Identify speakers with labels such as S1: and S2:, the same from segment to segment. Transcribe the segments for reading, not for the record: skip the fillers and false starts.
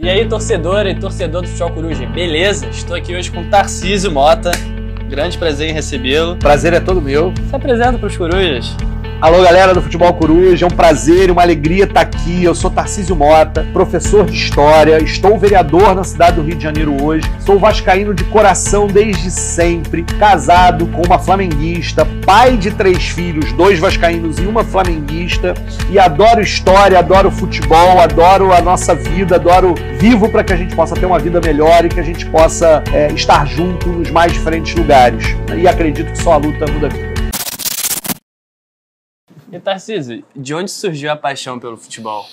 S1: E aí, torcedora e torcedor do Futebol Coruja, beleza? Estou aqui hoje com Tarcísio Mota. Grande prazer em recebê-lo.
S2: Prazer é todo meu.
S1: Se apresenta para os corujas.
S2: Alô, galera do Futebol Coruja, é um prazer e uma alegria estar aqui. Eu sou Tarcísio Mota, professor de História, estou vereador na cidade do Rio de Janeiro hoje, sou vascaíno de coração desde sempre, casado com uma flamenguista, pai de 3 filhos, 2 vascaínos e uma flamenguista, e adoro História, adoro futebol, adoro a nossa vida, vivo para que a gente possa ter uma vida melhor e que a gente possa estar junto nos mais diferentes lugares. E acredito que só a luta muda a vida.
S1: E Tarcísio, de onde surgiu a paixão pelo futebol?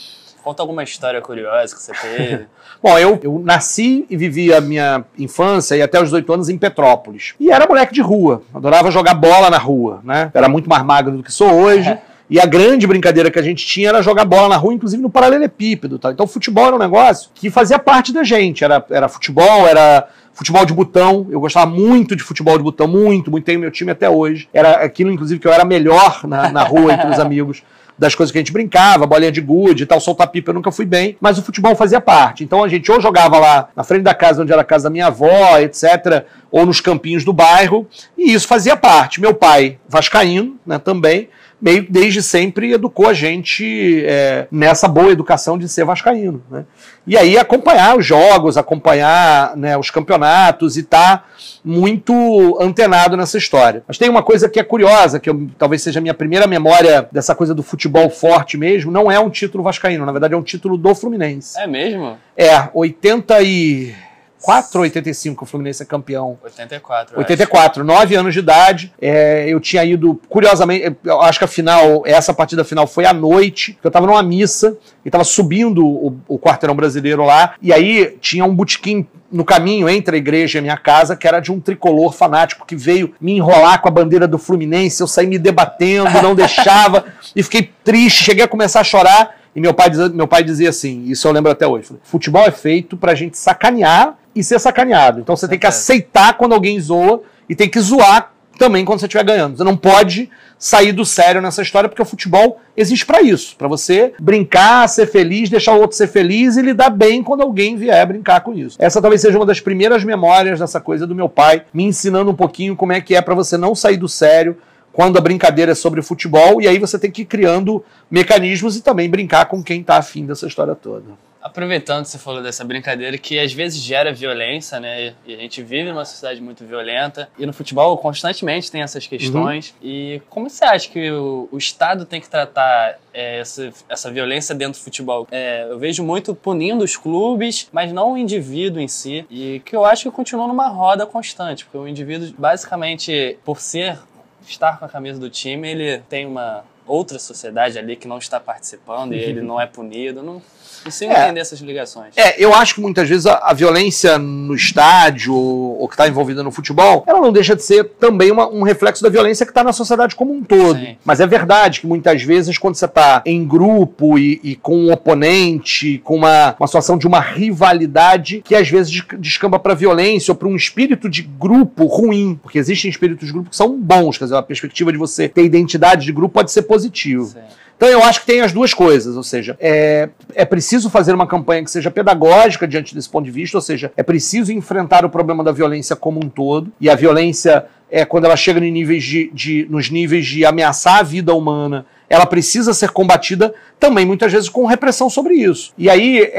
S1: Conta alguma história curiosa que você teve.
S2: Bom, eu nasci e vivi a minha infância e até os 18 anos em Petrópolis. E era moleque de rua, adorava jogar bola na rua, né? Era muito mais magro do que sou hoje. E a grande brincadeira que a gente tinha era jogar bola na rua, inclusive no paralelepípedo. Tá? Então o futebol era um negócio que fazia parte da gente. Era futebol, era futebol de botão. Eu gostava muito de futebol de botão, muito. Tenho meu time até hoje. Era aquilo, inclusive, que eu era melhor na rua entre os amigos. Das coisas que a gente brincava, bolinha de gude e tal, soltar pipa eu nunca fui bem, mas o futebol fazia parte. Então a gente ou jogava lá na frente da casa, onde era a casa da minha avó, etc., ou nos campinhos do bairro, e isso fazia parte. Meu pai, vascaíno, né, também, meio desde sempre educou a gente nessa boa educação de ser vascaíno, né? E aí acompanhar os jogos, acompanhar, né, os campeonatos e tá muito antenado nessa história. Mas tem uma coisa que é curiosa, que talvez seja a minha primeira memória dessa coisa do futebol forte mesmo, não é um título vascaíno, na verdade é um título do Fluminense.
S1: É mesmo?
S2: 84 ou 85 o Fluminense é campeão.
S1: 84,
S2: 84, 9 anos de idade. Eu tinha ido, curiosamente, eu acho que essa partida final foi à noite, eu tava numa missa, e tava subindo o quarteirão brasileiro lá, e aí tinha um botequim no caminho entre a igreja e a minha casa, que era de um tricolor fanático que veio me enrolar com a bandeira do Fluminense, eu saí me debatendo, não deixava, e fiquei triste, cheguei a começar a chorar, e meu pai dizia assim, isso eu lembro até hoje, futebol é feito pra gente sacanear e ser sacaneado. Então você tem que aceitar quando alguém zoa e tem que zoar também quando você estiver ganhando. Você não pode sair do sério nessa história, porque o futebol existe para isso, para você brincar, ser feliz, deixar o outro ser feliz e lidar bem quando alguém vier brincar com isso. Essa talvez seja uma das primeiras memórias dessa coisa do meu pai, me ensinando um pouquinho como é que é para você não sair do sério quando a brincadeira é sobre futebol, e aí você tem que ir criando mecanismos e também brincar com quem tá afim dessa história toda.
S1: Aproveitando que você falou dessa brincadeira que às vezes gera violência, né? E a gente vive numa sociedade muito violenta. E no futebol constantemente tem essas questões. E como você acha que o Estado tem que tratar essa violência dentro do futebol? Eu vejo muito punindo os clubes, mas não o indivíduo em si. E que eu acho que continua numa roda constante. Porque o indivíduo, basicamente, por estar com a camisa do time, ele tem uma outra sociedade ali que não está participando e ele não é punido. Não consigo entender essas ligações.
S2: Eu acho que muitas vezes a violência no estádio ou que está envolvida no futebol, ela não deixa de ser também um reflexo da violência que está na sociedade como um todo. Sim. Mas é verdade que muitas vezes quando você está em grupo e com um oponente, com uma situação de uma rivalidade que às vezes descamba para violência ou para um espírito de grupo ruim, porque existem espíritos de grupo que são bons, quer dizer, a perspectiva de você ter identidade de grupo pode ser positivo. Sim. Então eu acho que tem as duas coisas, ou seja, é preciso fazer uma campanha que seja pedagógica diante desse ponto de vista, ou seja, é preciso enfrentar o problema da violência como um todo, e a violência, quando ela chega nos níveis de ameaçar a vida humana, ela precisa ser combatida também, muitas vezes, com repressão sobre isso. E aí,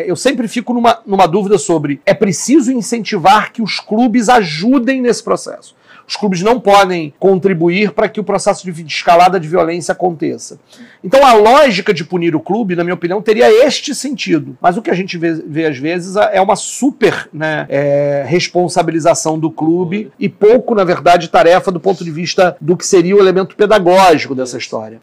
S2: eu sempre fico numa dúvida sobre, é preciso incentivar que os clubes ajudem nesse processo. Os clubes não podem contribuir para que o processo de escalada de violência aconteça. Então a lógica de punir o clube, na minha opinião, teria este sentido. Mas o que a gente vê às vezes é uma super responsabilização do clube e pouco, na verdade, tarefa do ponto de vista do que seria o elemento pedagógico dessa história.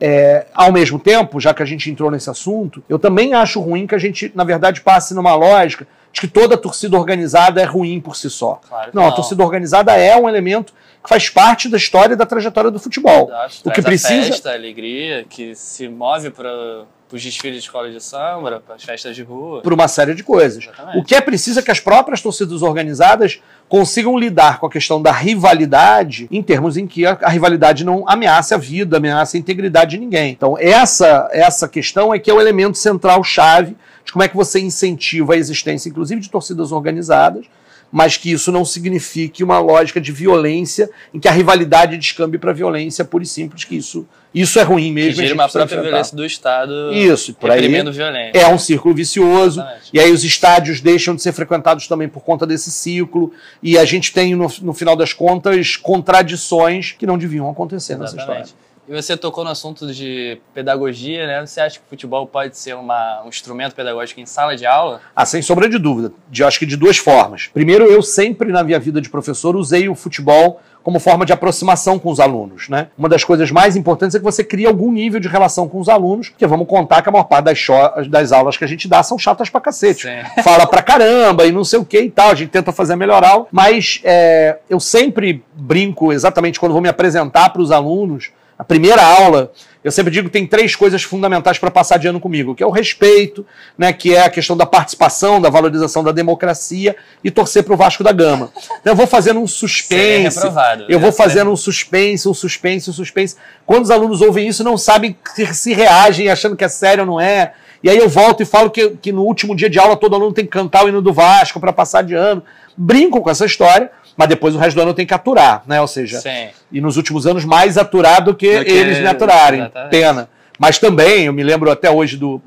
S2: Ao mesmo tempo, já que a gente entrou nesse assunto, eu também acho ruim que a gente, na verdade, passe numa lógica de que toda torcida organizada é ruim por si só. Claro que não, a torcida organizada é um elemento que faz parte da história e da trajetória do futebol.
S1: O que precisa, a festa, a alegria, que se move para para os desfiles de escola de samba, para as festas de rua.
S2: Por uma série de coisas.
S1: Exatamente.
S2: O que é preciso é que as próprias torcidas organizadas consigam lidar com a questão da rivalidade em termos em que a rivalidade não ameace a vida, ameace a integridade de ninguém. Então essa questão é que é o elemento central-chave de como é que você incentiva a existência, inclusive, de torcidas organizadas, mas que isso não signifique uma lógica de violência em que a rivalidade descambe para violência pura e simples, que isso é ruim mesmo.
S1: Que gera uma própria violência do Estado
S2: por
S1: reprimindo
S2: aí
S1: violência.
S2: É um círculo vicioso.
S1: Exatamente.
S2: E aí os estádios deixam de ser frequentados também por conta desse ciclo, e a gente tem, no final das contas, contradições que não deviam acontecer nessa história.
S1: E você tocou no assunto de pedagogia, né? Você acha que o futebol pode ser um instrumento pedagógico em sala de aula?
S2: Sem sombra de dúvida. Acho que de duas formas. Primeiro, eu sempre, na minha vida de professor, usei o futebol como forma de aproximação com os alunos, né? Uma das coisas mais importantes é que você cria algum nível de relação com os alunos, porque vamos contar que a maior parte das aulas que a gente dá são chatas pra cacete.
S1: Sim.
S2: Fala pra caramba e não sei o que e tal, a gente tenta fazer melhorar, mas eu sempre brinco exatamente quando vou me apresentar para os alunos. A primeira aula, eu sempre digo que tem 3 coisas fundamentais para passar de ano comigo, que é o respeito, né, que é a questão da participação, da valorização da democracia e torcer para o Vasco da Gama. Então, eu vou fazendo um suspense, vou fazendo um suspense. Quando os alunos ouvem isso, não sabem se reagem, achando que é sério ou não é. E aí eu volto e falo que no último dia de aula todo aluno tem que cantar o hino do Vasco para passar de ano. Brinco com essa história, mas depois o resto do ano tem que aturar, né? Ou seja,
S1: sim.
S2: E nos últimos anos mais aturar do que eles me aturarem.
S1: Exatamente.
S2: Pena. Mas também, eu me lembro até hoje do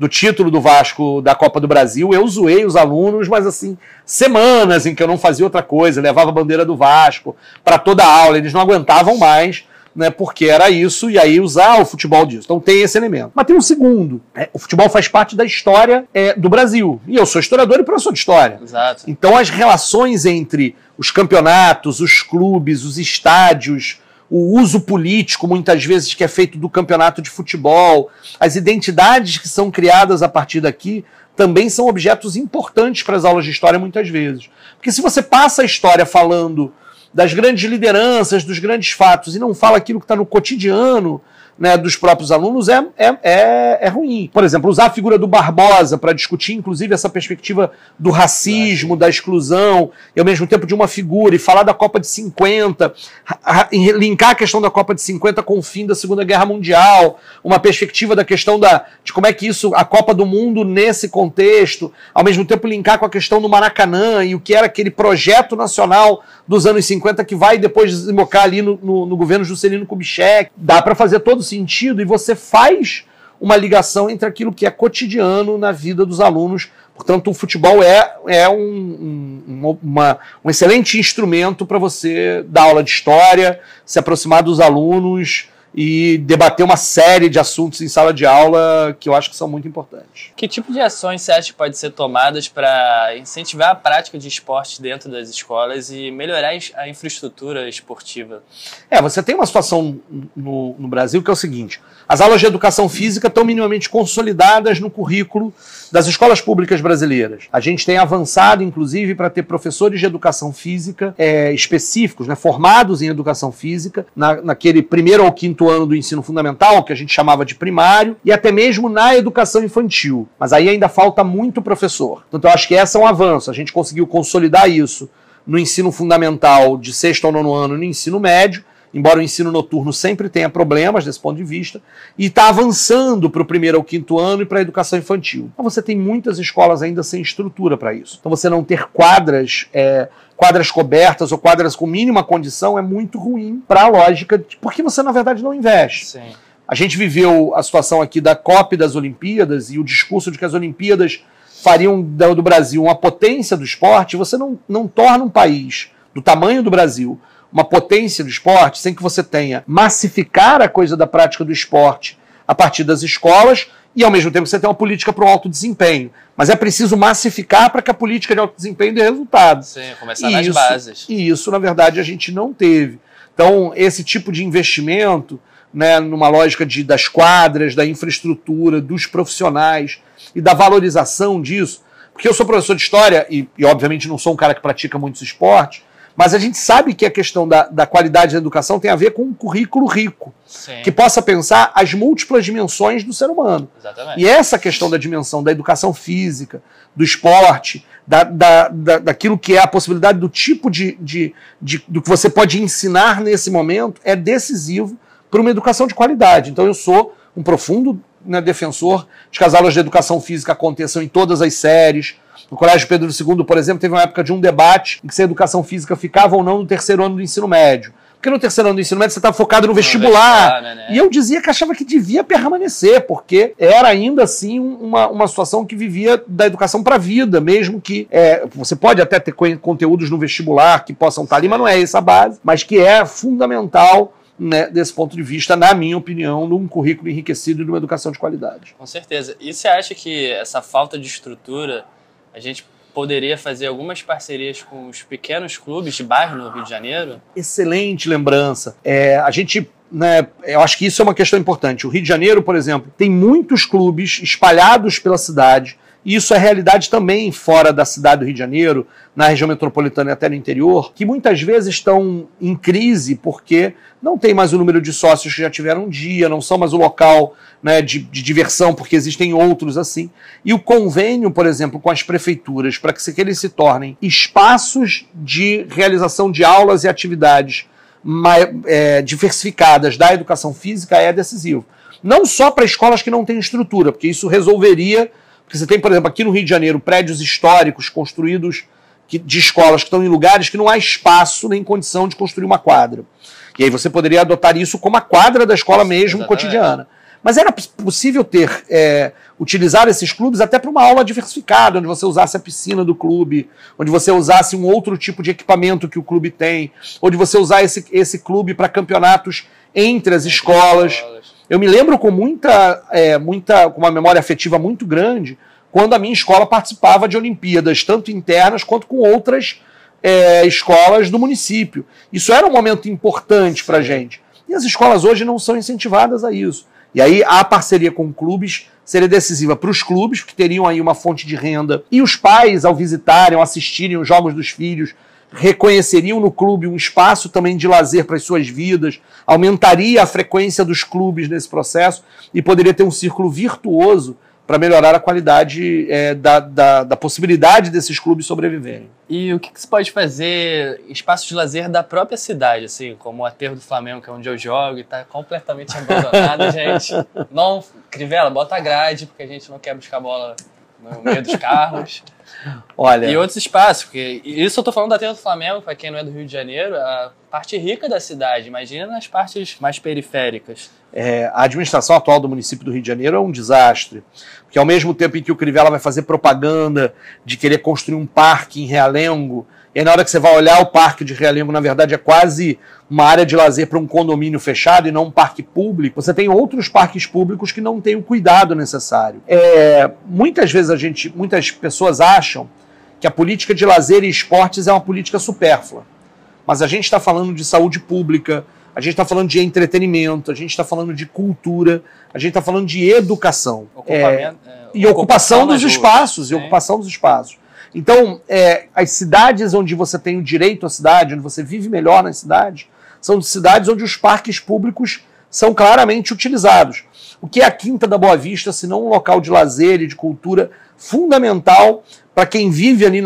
S2: título do Vasco da Copa do Brasil, eu zoei os alunos, mas assim, semanas em que eu não fazia outra coisa, levava a bandeira do Vasco para toda a aula, eles não aguentavam mais, né, porque era isso, e aí usar o futebol disso. Então tem esse elemento. Mas tem um segundo. O futebol faz parte da história do Brasil. E eu sou historiador e professor de história.
S1: Exato.
S2: Então as relações entre os campeonatos, os clubes, os estádios, o uso político, muitas vezes, que é feito do campeonato de futebol, as identidades que são criadas a partir daqui, também são objetos importantes para as aulas de história, muitas vezes. Porque se você passa a história falando das grandes lideranças, dos grandes fatos, e não fala aquilo que está no cotidiano, né, dos próprios alunos, é ruim. Por exemplo, usar a figura do Barbosa para discutir, inclusive, essa perspectiva do racismo, da exclusão, e ao mesmo tempo de uma figura, e falar da Copa de 50, linkar a questão da Copa de 50 com o fim da Segunda Guerra Mundial, uma perspectiva da questão de como é que a Copa do Mundo nesse contexto, ao mesmo tempo linkar com a questão do Maracanã e o que era aquele projeto nacional dos anos 50 que vai depois desembocar ali no governo Juscelino Kubitschek. Dá para fazer todo sentido e você faz uma ligação entre aquilo que é cotidiano na vida dos alunos. Portanto, o futebol é um excelente instrumento para você dar aula de história, se aproximar dos alunos e debater uma série de assuntos em sala de aula que eu acho que são muito importantes.
S1: Que tipo de ações você acha que pode ser tomadas para incentivar a prática de esporte dentro das escolas e melhorar a infraestrutura esportiva?
S2: Você tem uma situação no Brasil que é o seguinte: as aulas de educação física estão minimamente consolidadas no currículo das escolas públicas brasileiras. A gente tem avançado, inclusive, para ter professores de educação física específicos, né, formados em educação física, naquele 1º ao 5º ano do ensino fundamental, que a gente chamava de primário, e até mesmo na educação infantil. Mas aí ainda falta muito professor. Então eu acho que esse é um avanço. A gente conseguiu consolidar isso no ensino fundamental de 6º ao 9º ano e no ensino médio, embora o ensino noturno sempre tenha problemas desse ponto de vista, e está avançando para o 1º ao 5º ano e para a educação infantil. Então você tem muitas escolas ainda sem estrutura para isso. Então você não ter quadras cobertas ou quadras com mínima condição é muito ruim para a lógica, porque você na verdade não investe.
S1: Sim.
S2: A gente viveu a situação aqui da Copa e das Olimpíadas e o discurso de que as Olimpíadas fariam do Brasil uma potência do esporte. Você não torna um país do tamanho do Brasil uma potência do esporte sem que você tenha massificar a coisa da prática do esporte a partir das escolas e, ao mesmo tempo, você tem uma política para o alto desempenho. Mas é preciso massificar para que a política de alto desempenho dê resultado.
S1: Sim, começar nas bases.
S2: E isso, na verdade, a gente não teve. Então, esse tipo de investimento, né, numa lógica das quadras, da infraestrutura, dos profissionais e da valorização disso, porque eu sou professor de história e obviamente, não sou um cara que pratica muitos esportes, Mas a gente sabe que a questão da qualidade da educação tem a ver com um currículo rico, que possa pensar as múltiplas dimensões do ser humano.
S1: Exatamente.
S2: E essa questão da dimensão da educação física, do esporte, daquilo que é a possibilidade do tipo do que você pode ensinar nesse momento é decisivo para uma educação de qualidade. Então eu sou um profundo, né, defensor de que as aulas de educação física aconteçam em todas as séries. No Colégio Pedro II, por exemplo, teve uma época de um debate em que se a educação física ficava ou não no terceiro ano do ensino médio. Porque no terceiro ano do ensino médio você estava focado no vestibular.
S1: Né?
S2: E eu dizia que achava que devia permanecer, porque era ainda assim uma situação que vivia da educação para a vida, mesmo que você pode até ter conteúdos no vestibular que possam estar ali, mas não é essa a base, mas que é fundamental, né, desse ponto de vista, na minha opinião, num currículo enriquecido e numa educação de qualidade.
S1: Com certeza. E você acha que essa falta de estrutura, a gente poderia fazer algumas parcerias com os pequenos clubes de bairro no Rio de Janeiro?
S2: Excelente lembrança. A gente, né, eu acho que isso é uma questão importante. O Rio de Janeiro, por exemplo, tem muitos clubes espalhados pela cidade, e isso é realidade também fora da cidade do Rio de Janeiro, na região metropolitana e até no interior, que muitas vezes estão em crise porque não tem mais o número de sócios que já tiveram um dia, não são mais o local, né, de diversão, porque existem outros assim. E o convênio, por exemplo, com as prefeituras, para que eles se tornem espaços de realização de aulas e atividades diversificadas da educação física é decisivo. Não só para escolas que não têm estrutura, porque isso resolveria. Porque você tem, por exemplo, aqui no Rio de Janeiro, prédios históricos construídos de escolas que estão em lugares que não há espaço nem condição de construir uma quadra. E aí você poderia adotar isso como a quadra da escola mesmo. Exatamente. Cotidiana. Mas era possível utilizar esses clubes até para uma aula diversificada, onde você usasse a piscina do clube, onde você usasse um outro tipo de equipamento que o clube tem, onde você usar esse clube para campeonatos entre as escolas. Eu me lembro com com uma memória afetiva muito grande, quando a minha escola participava de Olimpíadas, tanto internas quanto com outras escolas do município. Isso era um momento importante para a gente. E as escolas hoje não são incentivadas a isso. E aí a parceria com clubes seria decisiva para os clubes, que teriam aí uma fonte de renda, e os pais, ao visitarem, ao assistirem os jogos dos filhos, reconheceriam no clube um espaço também de lazer para as suas vidas, aumentaria a frequência dos clubes nesse processo e poderia ter um círculo virtuoso para melhorar a qualidade da possibilidade desses clubes sobreviverem.
S1: E o que se pode fazer em espaços de lazer da própria cidade, assim, como o Aterro do Flamengo, que é onde eu jogo, e está completamente abandonado, gente. Não, Crivella, bota a grade, porque a gente não quer buscar bola no meio dos carros.
S2: Olha,
S1: e outros espaços, porque isso eu tô falando da Aterro do Flamengo, para quem não é do Rio de Janeiro, a parte rica da cidade, imagina nas partes mais periféricas.
S2: A administração atual do município do Rio de Janeiro é um desastre, porque ao mesmo tempo em que o Crivella vai fazer propaganda de querer construir um parque em Realengo, e aí na hora que você vai olhar o parque de Realengo, na verdade é quase uma área de lazer para um condomínio fechado e não um parque público, você tem outros parques públicos que não têm o cuidado necessário. Muitas vezes muitas pessoas acham que a política de lazer e esportes é uma política supérflua, mas a gente está falando de saúde pública, a gente está falando de entretenimento, a gente está falando de cultura, a gente está falando de educação. E ocupação dos espaços. E ocupação dos espaços. Então, as cidades onde você tem o direito à cidade, onde você vive melhor na cidade, são cidades onde os parques públicos são claramente utilizados. O que é a Quinta da Boa Vista, se não um local de lazer e de cultura fundamental para quem vive ali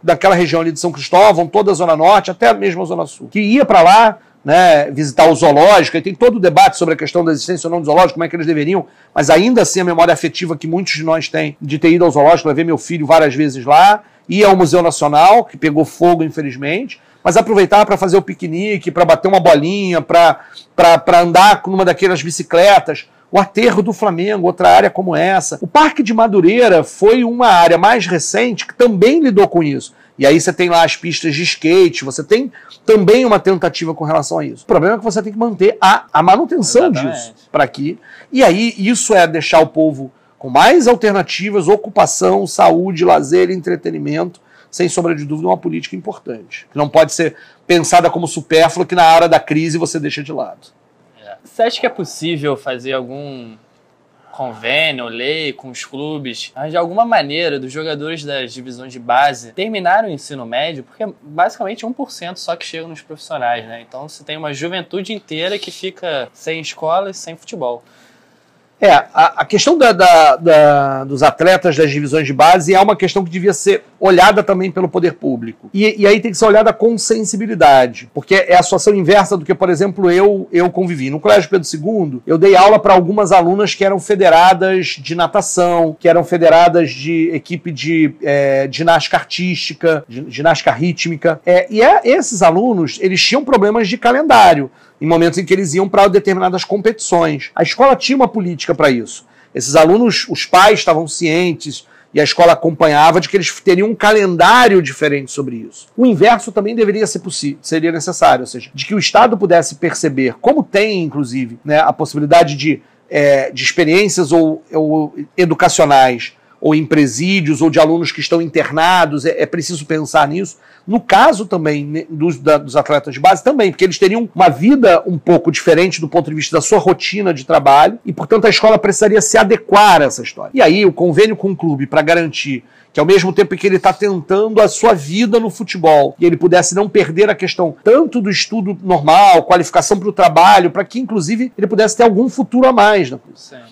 S2: daquela região ali de São Cristóvão, toda a Zona Norte, até mesmo a Zona Sul. Que ia para lá, né, visitar o zoológico, e tem todo o debate sobre a questão da existência ou não do zoológico, como é que eles deveriam, mas ainda assim a memória afetiva que muitos de nós têm de ter ido ao zoológico, levei meu filho várias vezes lá, ir ao Museu Nacional, que pegou fogo infelizmente, mas aproveitar para fazer o piquenique, para bater uma bolinha, para andar numa daquelas bicicletas. O Aterro do Flamengo, outra área como essa. O Parque de Madureira foi uma área mais recente que também lidou com isso. E aí você tem lá as pistas de skate, você tem também uma tentativa com relação a isso. O problema é que você tem que manter a manutenção disso para aqui. E aí isso é deixar o povo com mais alternativas, ocupação, saúde, lazer e entretenimento, sem sombra de dúvida, uma política importante. Que não pode ser pensada como supérflua, que na hora da crise você deixa de lado.
S1: Você acha que é possível fazer convênio, lei com os clubes, mas de alguma maneira dos jogadores das divisões de base terminarem o ensino médio, porque é basicamente 1% só que chega nos profissionais, né? Então você tem uma juventude inteira que fica sem escola e sem futebol.
S2: A questão dos atletas das divisões de base é uma questão que devia ser olhada também pelo poder público. E aí tem que ser olhada com sensibilidade, porque é a situação inversa do que, por exemplo, eu convivi. No Colégio Pedro II, eu dei aula para algumas alunas que eram federadas de natação, que eram federadas de equipe de ginástica artística, ginástica rítmica. Esses alunos, eles tinham problemas de calendário em momentos em que eles iam para determinadas competições. A escola tinha uma política para isso. Esses alunos, os pais estavam cientes e a escola acompanhava de que eles teriam um calendário diferente sobre isso. O inverso também deveria ser possível, seria necessário, ou seja, de que o Estado pudesse perceber, como tem, inclusive, né, a possibilidade de experiências ou educacionais, ou em presídios, ou de alunos que estão internados, é preciso pensar nisso. No caso também dos atletas de base, também, porque eles teriam uma vida um pouco diferente do ponto de vista da sua rotina de trabalho, e, portanto, a escola precisaria se adequar a essa história. E aí, o convênio com o clube para garantir que ao mesmo tempo que ele está tentando a sua vida no futebol, e ele pudesse não perder a questão tanto do estudo normal, qualificação para o trabalho, para que, inclusive, ele pudesse ter algum futuro a mais. Né?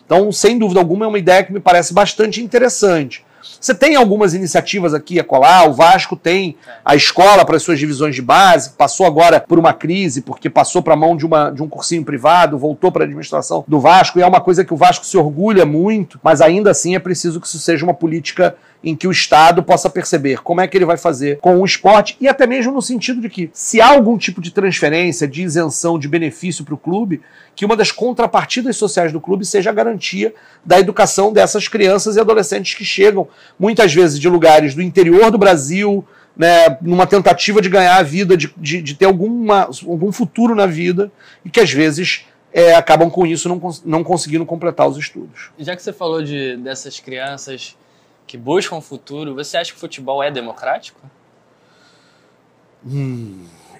S2: Então, sem dúvida alguma, é uma ideia que me parece bastante interessante. Você tem algumas iniciativas aqui a colar, o Vasco tem a escola para as suas divisões de base, passou agora por uma crise, porque passou para a mão de um cursinho privado, voltou para a administração do Vasco, e é uma coisa que o Vasco se orgulha muito, mas ainda assim é preciso que isso seja uma política em que o Estado possa perceber como é que ele vai fazer com o esporte, e até mesmo no sentido de que, se há algum tipo de transferência, de isenção, de benefício para o clube, que uma das contrapartidas sociais do clube seja a garantia da educação dessas crianças e adolescentes que chegam, muitas vezes, de lugares do interior do Brasil, né, numa tentativa de ganhar a vida, de ter algum futuro na vida, e que às vezes acabam com isso não conseguindo completar os estudos.
S1: E já que você falou dessas crianças que buscam futuro, você acha que o futebol é democrático?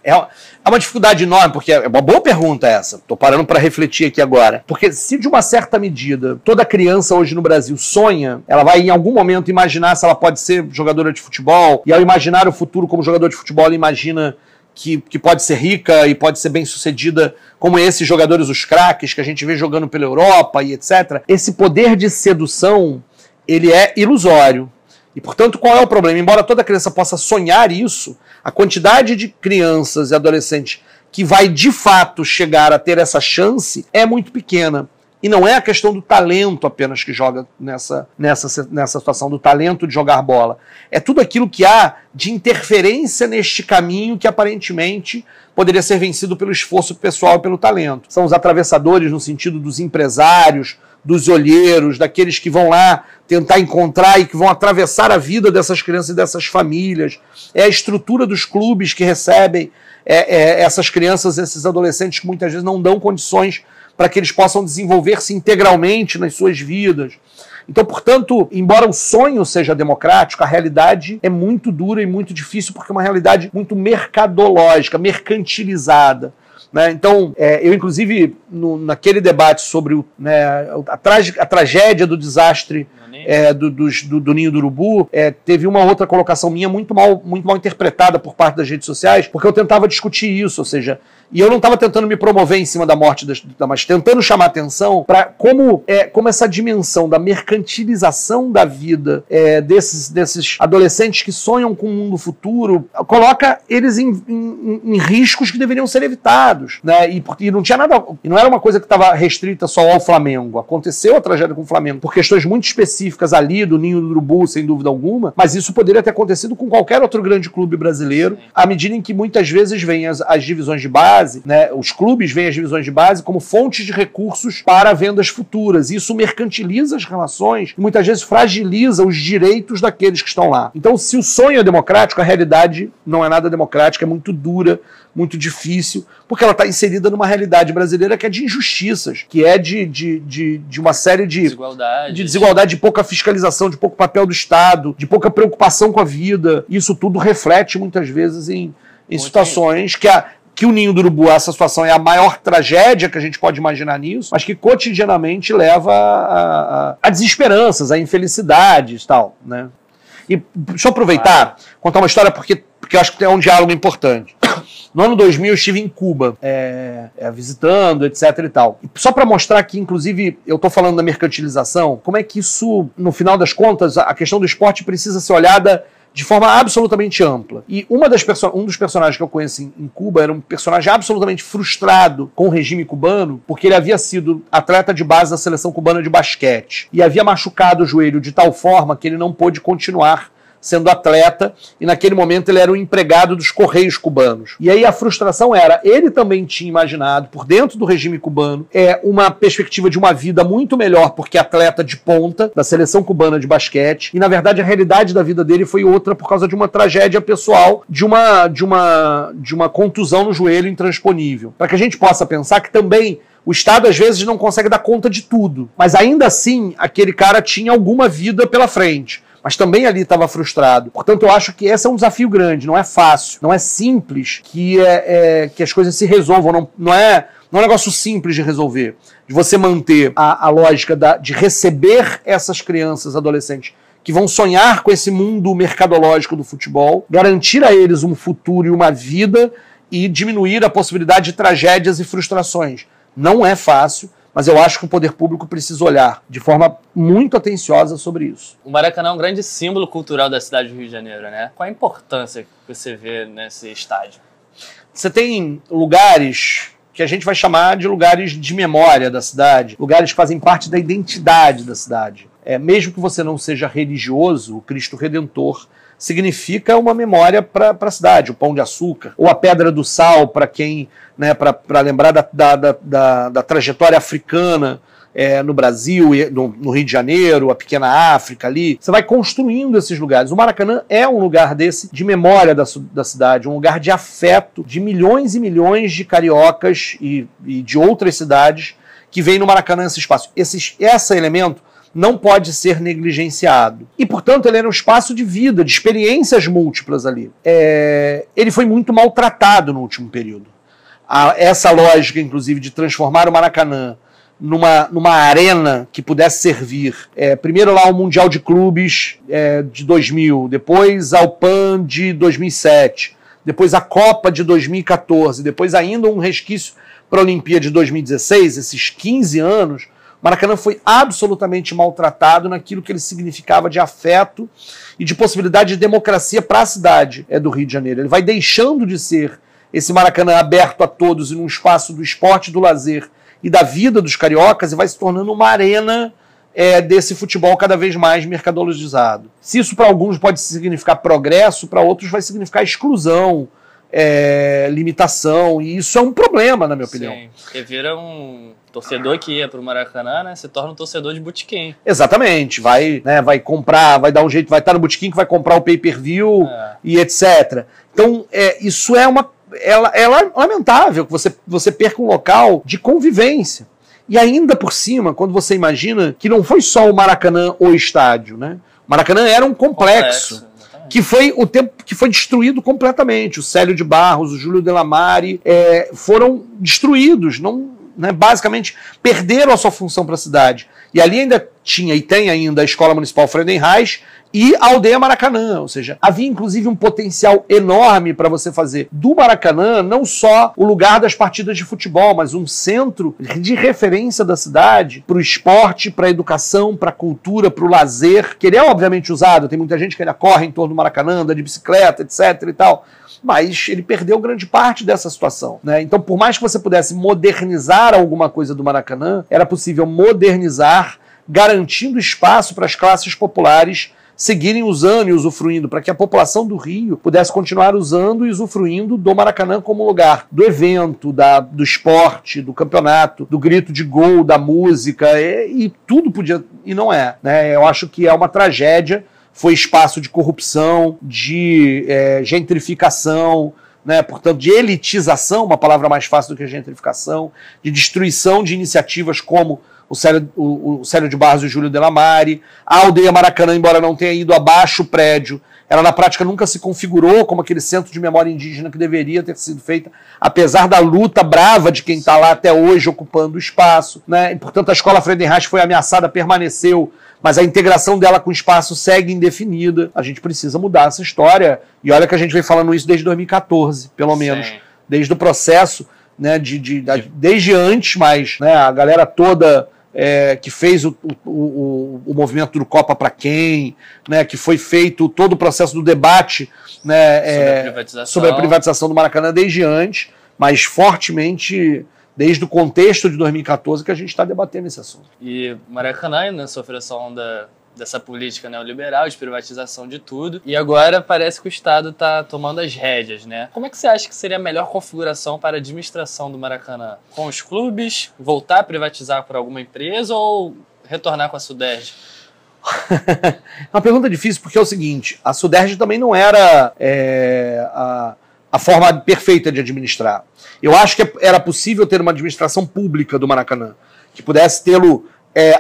S2: É uma dificuldade enorme, porque é uma boa pergunta essa. Estou parando para refletir aqui agora. Porque se de uma certa medida toda criança hoje no Brasil sonha, ela vai em algum momento imaginar se ela pode ser jogadora de futebol, e ao imaginar o futuro como jogador de futebol, ela imagina que pode ser rica e pode ser bem sucedida, como esses jogadores, os craques, que a gente vê jogando pela Europa e etc. Esse poder de sedução, ele é ilusório. E, portanto, qual é o problema? Embora toda criança possa sonhar isso, a quantidade de crianças e adolescentes que vai, de fato, chegar a ter essa chance é muito pequena. E não é a questão do talento apenas que joga nessa situação, do talento de jogar bola. É tudo aquilo que há de interferência neste caminho que, aparentemente, poderia ser vencido pelo esforço pessoal e pelo talento. São os atravessadores no sentido dos empresários, dos olheiros, daqueles que vão lá tentar encontrar e que vão atravessar a vida dessas crianças e dessas famílias. É a estrutura dos clubes que recebem essas crianças, esses adolescentes que muitas vezes não dão condições para que eles possam desenvolver-se integralmente nas suas vidas. Então, portanto, embora o sonho seja democrático, a realidade é muito dura e muito difícil, porque é uma realidade muito mercadológica, mercantilizada. Né? Então, eu inclusive, naquele debate sobre a tragédia do desastre do Ninho do Urubu, teve uma outra colocação minha muito mal interpretada por parte das redes sociais, porque eu tentava discutir isso, ou seja, e eu não estava tentando me promover em cima da morte, mas tentando chamar atenção para como essa dimensão da mercantilização da vida desses adolescentes que sonham com um mundo futuro coloca eles em riscos que deveriam ser evitados. Né? E não tinha nada, e não era uma coisa que estava restrita só ao Flamengo. Aconteceu a tragédia com o Flamengo por questões muito específicas ali do Ninho do Urubu, sem dúvida alguma, mas isso poderia ter acontecido com qualquer outro grande clube brasileiro, à medida em que muitas vezes vêm as divisões de base, né, os clubes veem as divisões de base como fontes de recursos para vendas futuras. Isso mercantiliza as relações e muitas vezes fragiliza os direitos daqueles que estão lá. Então, se o sonho é democrático, a realidade não é nada democrática, é muito dura, muito difícil, porque ela está inserida numa realidade brasileira que é de injustiças, que é de uma série de desigualdade, de pouca fiscalização, de pouco papel do Estado, de pouca preocupação com a vida. Isso tudo reflete muitas vezes em situações que que o Ninho do Urubu, essa situação é a maior tragédia que a gente pode imaginar nisso, mas que cotidianamente leva a desesperanças, a infelicidades e tal, né? E deixa eu aproveitar, contar uma história porque eu acho que é um diálogo importante. No ano 2000 eu estive em Cuba, visitando, etc e tal. E só para mostrar que, inclusive, eu estou falando da mercantilização, como é que isso, no final das contas, a questão do esporte precisa ser olhada de forma absolutamente ampla. E um dos personagens que eu conheço em Cuba era um personagem absolutamente frustrado com o regime cubano, porque ele havia sido atleta de base da seleção cubana de basquete e havia machucado o joelho de tal forma que ele não pôde continuar sendo atleta, e naquele momento ele era um empregado dos Correios cubanos. E aí a frustração era, ele também tinha imaginado, por dentro do regime cubano, uma perspectiva de uma vida muito melhor, porque atleta de ponta, da seleção cubana de basquete, e na verdade a realidade da vida dele foi outra por causa de uma tragédia pessoal, de uma contusão no joelho intransponível. Para que a gente possa pensar que também o Estado, às vezes, não consegue dar conta de tudo. Mas ainda assim, aquele cara tinha alguma vida pela frente. Mas também ali estava frustrado. Portanto, eu acho que esse é um desafio grande, não é fácil, não é simples que as coisas se resolvam, não é um negócio simples de resolver, de você manter a lógica de receber essas crianças, adolescentes, que vão sonhar com esse mundo mercadológico do futebol, garantir a eles um futuro e uma vida e diminuir a possibilidade de tragédias e frustrações. Não é fácil, mas eu acho que o poder público precisa olhar de forma muito atenciosa sobre isso.
S1: O Maracanã é um grande símbolo cultural da cidade do Rio de Janeiro, né? Qual a importância que você vê nesse estádio?
S2: Você tem lugares que a gente vai chamar de lugares de memória da cidade, lugares que fazem parte da identidade da cidade. Mesmo que você não seja religioso, o Cristo Redentor significa uma memória para a cidade, o Pão de Açúcar, ou a Pedra do Sal, para quem, né, para lembrar da trajetória africana no Brasil, no Rio de Janeiro, a pequena África ali. Você vai construindo esses lugares. O Maracanã é um lugar desse, de memória da cidade, um lugar de afeto de milhões e milhões de cariocas e de outras cidades que vêm no Maracanã, esse espaço. Esse elemento não pode ser negligenciado. E, portanto, ele era um espaço de vida, de experiências múltiplas ali. Ele foi muito maltratado no último período. Essa lógica, inclusive, de transformar o Maracanã numa arena que pudesse servir, primeiro lá ao Mundial de Clubes de 2000, depois ao PAN de 2007, depois a Copa de 2014, depois ainda um resquício para a Olimpíada de 2016, esses 15 anos, o Maracanã foi absolutamente maltratado naquilo que ele significava de afeto e de possibilidade de democracia para a cidade do Rio de Janeiro. Ele vai deixando de ser esse Maracanã aberto a todos e num espaço do esporte, do lazer e da vida dos cariocas, e vai se tornando uma arena desse futebol cada vez mais mercadologizado. Se isso para alguns pode significar progresso, para outros vai significar exclusão, limitação, e isso é um problema, na minha opinião.
S1: Sim, porque vira um torcedor que ia pro Maracanã, né, se torna um torcedor de botequim.
S2: Exatamente, vai comprar, vai dar um jeito, vai estar no botequim que vai comprar o pay-per-view e etc. Então, isso é lamentável que você perca um local de convivência. E ainda por cima, quando você imagina que não foi só o Maracanã o estádio, né? O Maracanã era um complexo. Que foi destruído completamente. O Célio de Barros, o Júlio Delamare foram destruídos, basicamente perderam a sua função para a cidade. E ali ainda tinha e tem ainda a Escola Municipal Freudenreich e a Aldeia Maracanã, ou seja, havia inclusive um potencial enorme para você fazer do Maracanã não só o lugar das partidas de futebol, mas um centro de referência da cidade para o esporte, para a educação, para a cultura, para o lazer, que ele é obviamente usado, tem muita gente que ainda corre em torno do Maracanã, anda de bicicleta, etc e tal, mas ele perdeu grande parte dessa situação, né? Então, por mais que você pudesse modernizar alguma coisa do Maracanã, era possível modernizar, garantindo espaço para as classes populares seguirem usando e usufruindo, para que a população do Rio pudesse continuar usando e usufruindo do Maracanã como lugar do evento, do esporte, do campeonato, do grito de gol, da música, e tudo podia, e não é, né? Eu acho que é uma tragédia, foi espaço de corrupção, de gentrificação, né? Portanto, de elitização, uma palavra mais fácil do que gentrificação, de destruição de iniciativas como o Célio de Barros e o Júlio Delamare. A aldeia Maracanã, embora não tenha ido abaixo o prédio, ela na prática nunca se configurou como aquele centro de memória indígena que deveria ter sido feita, apesar da luta brava de quem está lá até hoje ocupando o espaço, né? E, portanto, a escola Friedenreich foi ameaçada, permaneceu, mas a integração dela com o espaço segue indefinida. A gente precisa mudar essa história. E olha que a gente vem falando isso desde 2014, pelo menos. Desde o processo, né, desde antes, mas, né, a galera toda que fez o movimento do Copa para quem, né, que foi feito todo o processo do debate, né, sobre a privatização do Maracanã desde antes, mas fortemente desde o contexto de 2014 que a gente está debatendo esse assunto.
S1: E Maracanã ainda sofreu essa onda dessa política neoliberal de privatização de tudo, e agora parece que o Estado está tomando as rédeas, né? Como é que você acha que seria a melhor configuração para a administração do Maracanã? Com os clubes, voltar a privatizar por alguma empresa ou retornar com a Suderj?
S2: É uma pergunta difícil, porque é o seguinte, a Suderj também não era a forma perfeita de administrar. Eu acho que era possível ter uma administração pública do Maracanã, que pudesse tê-lo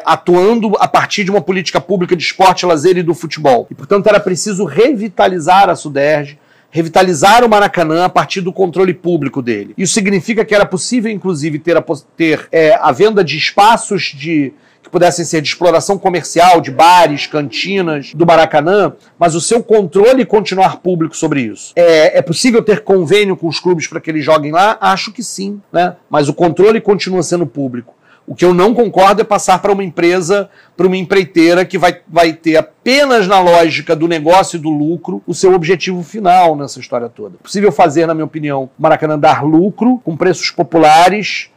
S2: atuando a partir de uma política pública de esporte, lazer e do futebol. E, portanto, era preciso revitalizar a Suderj, revitalizar o Maracanã a partir do controle público dele. Isso significa que era possível, inclusive, ter a venda de espaços que pudessem ser de exploração comercial, de bares, cantinas, do Maracanã, mas o seu controle continuar público sobre isso. É possível ter convênio com os clubes para que eles joguem lá? Acho que sim, né? Mas o controle continua sendo público. O que eu não concordo é passar para uma empresa, para uma empreiteira que vai ter apenas na lógica do negócio e do lucro o seu objetivo final nessa história toda. É possível fazer, na minha opinião, o Maracanã dar lucro com preços populares,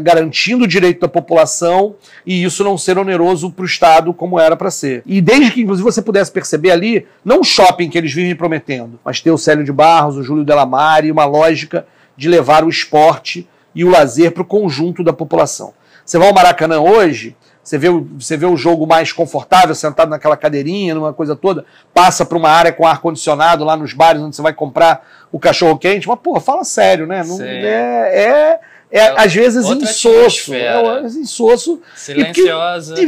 S2: garantindo o direito da população e isso não ser oneroso para o Estado como era para ser. E desde que, inclusive, você pudesse perceber ali, não o shopping que eles vivem prometendo, mas ter o Célio de Barros, o Júlio Delamare, uma lógica de levar o esporte e o lazer para o conjunto da população. Você vai ao Maracanã hoje, você vê o jogo mais confortável, sentado naquela cadeirinha, numa coisa toda, passa para uma área com ar-condicionado lá nos bares onde você vai comprar o cachorro-quente, mas, pô, fala sério, né? Não, às vezes insosso. Insosso.
S1: Silenciosa.
S2: E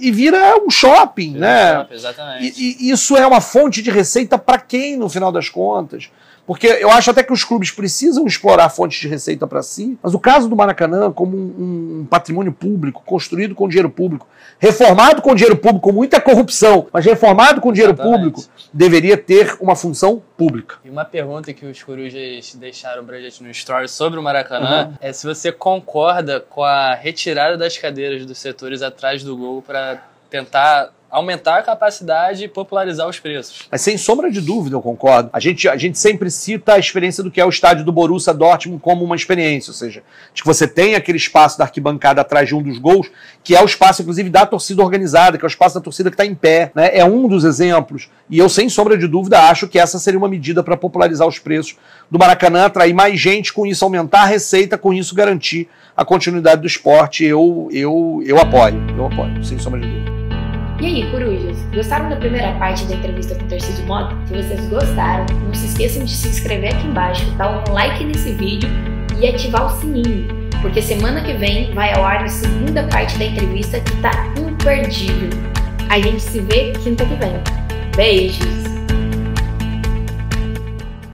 S2: vira um shopping, né?
S1: Shopping, exatamente.
S2: E isso é uma fonte de receita para quem, no final das contas? Porque eu acho até que os clubes precisam explorar fontes de receita para si, mas o caso do Maracanã, como um patrimônio público, construído com dinheiro público, reformado com dinheiro público, com muita corrupção, mas reformado com dinheiro público, deveria ter uma função pública.
S1: E uma pergunta que os corujas deixaram pra gente no story sobre o Maracanã é se você concorda com a retirada das cadeiras dos setores atrás do gol para tentar aumentar a capacidade e popularizar os preços.
S2: Mas sem sombra de dúvida eu concordo. A gente sempre cita a experiência do que é o estádio do Borussia Dortmund como uma experiência, ou seja, de que você tem aquele espaço da arquibancada atrás de um dos gols, que é o espaço, inclusive, da torcida organizada, que é o espaço da torcida que está em pé, né? É um dos exemplos. E eu, sem sombra de dúvida, acho que essa seria uma medida para popularizar os preços do Maracanã, atrair mais gente, com isso aumentar a receita, com isso garantir a continuidade do esporte. Eu apoio, sem sombra de dúvida.
S3: E aí, corujas, gostaram da primeira parte da entrevista com o Tarcísio Mota? Se vocês gostaram, não se esqueçam de se inscrever aqui embaixo, dar um like nesse vídeo e ativar o sininho, porque semana que vem vai ao ar a segunda parte da entrevista que tá imperdível. A gente se vê quinta que vem. Beijos!